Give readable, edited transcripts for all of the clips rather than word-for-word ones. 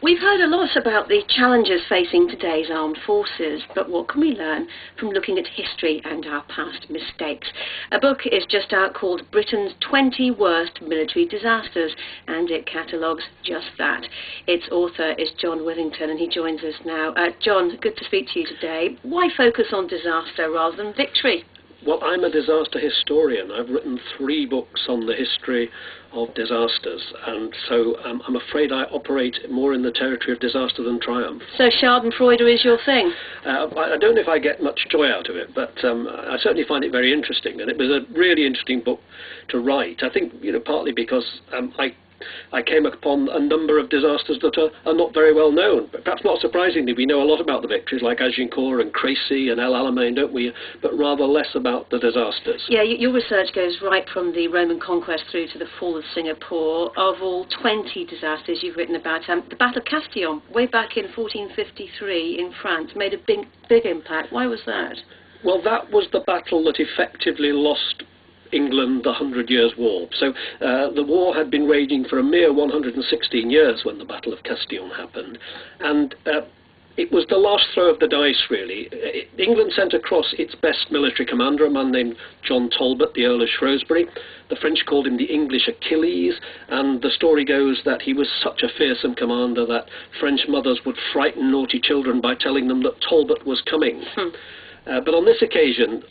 We've heard a lot about the challenges facing today's armed forces, but what can we learn from looking at history and our past mistakes? A book is just out called Britain's 20 Worst Military Disasters, and it catalogues just that. Its author is John Withington, and he joins us now. John, good to speak to you today. Why focus on disaster rather than victory? Well, I'm a disaster historian. I've written 3 books on the history of disasters, and so I'm afraid I operate more in the territory of disaster than triumph. So Schadenfreude is your thing? I don't know if I get much joy out of it, but I certainly find it very interesting, and it was a really interesting book to write. I think, partly because I came upon a number of disasters that are not very well known. But perhaps not surprisingly, we know a lot about the victories like Agincourt and Crécy and El Alamein, don't we? But rather less about the disasters. Yeah, your research goes right from the Roman conquest through to the fall of Singapore. Of all 20 disasters you've written about, the Battle of Castillon, way back in 1453 in France, made a big impact. Why was that? Well, that was the battle that effectively lost England the 100 Years' War. So the war had been raging for a mere 116 years when the Battle of Castillon happened, and it was the last throw of the dice, really. England sent across its best military commander, a man named John Talbot, the Earl of Shrewsbury. The French called him the English Achilles, and the story goes that he was such a fearsome commander that French mothers would frighten naughty children by telling them that Talbot was coming. But on this occasion,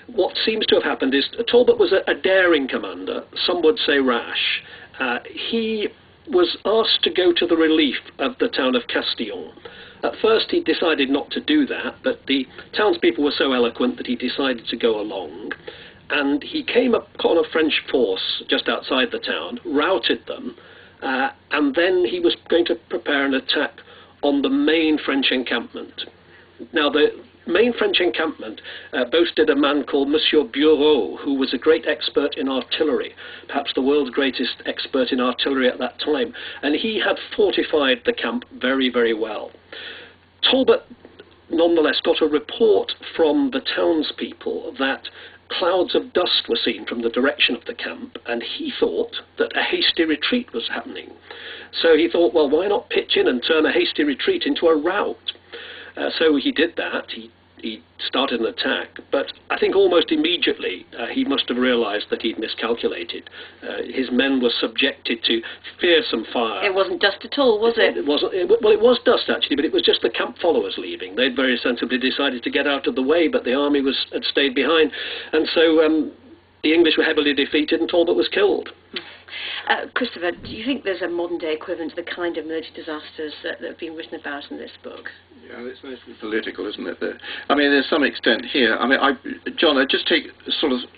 what seems to have happened is Talbot was a daring commander, some would say rash. He was asked to go to the relief of the town of Castillon. At first he decided not to do that, but the townspeople were so eloquent that he decided to go along. And he came upon a French force just outside the town, routed them, and then he was going to prepare an attack on the main French encampment. Now, the main French encampment boasted a man called Monsieur Bureau, who was a great expert in artillery, perhaps the world's greatest expert in artillery at that time, and he had fortified the camp very, very well. Talbot, nonetheless, got a report from the townspeople that clouds of dust were seen from the direction of the camp, and he thought that a hasty retreat was happening. So he thought, well, why not pitch in and turn a hasty retreat into a rout? So he did that. He started an attack, but I think almost immediately he must have realised that he'd miscalculated. His men were subjected to fearsome fire. It wasn't dust at all, was it? It wasn't. Well, it was dust actually, but it was just the camp followers leaving. They'd very sensibly decided to get out of the way, but the army had stayed behind, and so the English were heavily defeated, and Talbot was killed. Christopher, do you think there's a modern-day equivalent to the kind of military disasters that have been written about in this book? Yeah, it's mostly political, isn't it? There's some extent here. John, I just take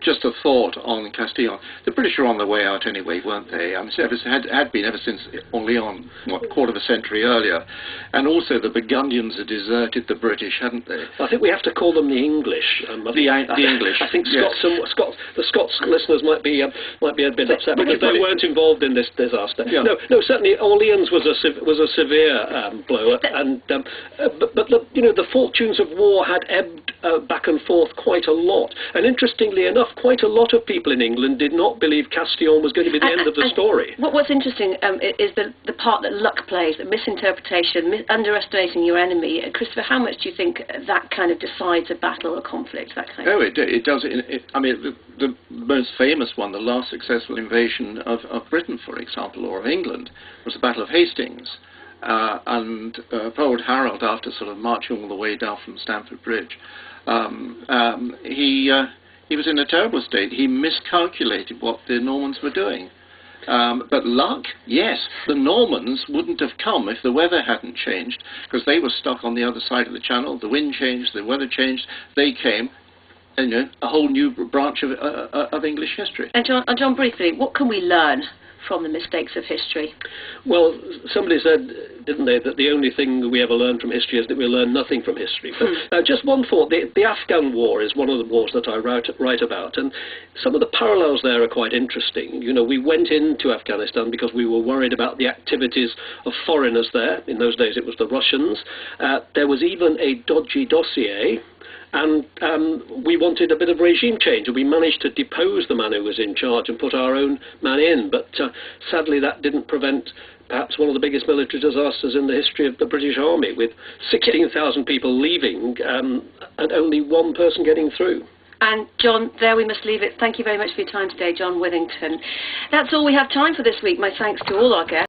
just a thought on Castillon. The British were on their way out anyway, weren't they? Had been ever since Orleans, a quarter of a century earlier. And also the Burgundians had deserted the British, hadn't they? I think we have to call them the English. The English. I think yes. the Scots listeners might be a bit upset because they weren't involved in this disaster. Yeah. No, certainly Orleans was a severe blow, and but the fortunes of war had ebbed back and forth quite a lot. And interestingly enough, quite a lot of people in England did not believe Castillon was going to be the end of the story. What's interesting is the part that luck plays, the misinterpretation, underestimating your enemy. Christopher, how much do you think that kind of decides a battle or conflict? That kind of it does. The most famous one, the last successful invasion of Britain, for example, or of England, was the Battle of Hastings. And poor old Harold, after sort of marching all the way down from Stamford Bridge, he was in a terrible state. He miscalculated what the Normans were doing. But luck, yes, the Normans wouldn't have come if the weather hadn't changed, because they were stuck on the other side of the channel. The wind changed, the weather changed, they came. And, a whole new branch of English history. And John, briefly, what can we learn from the mistakes of history? Well, somebody said, didn't they, that the only thing we ever learn from history is that we learn nothing from history. But just one thought, the Afghan War is one of the wars that I write about, and some of the parallels there are quite interesting. We went into Afghanistan because we were worried about the activities of foreigners there. In those days it was the Russians. There was even a dodgy dossier And we wanted a bit of regime change, and we managed to depose the man who was in charge and put our own man in. But sadly, that didn't prevent perhaps one of the biggest military disasters in the history of the British Army, with 16,000 people leaving and only one person getting through. And, John, there we must leave it. Thank you very much for your time today, John Withington. That's all we have time for this week. My thanks to all our guests.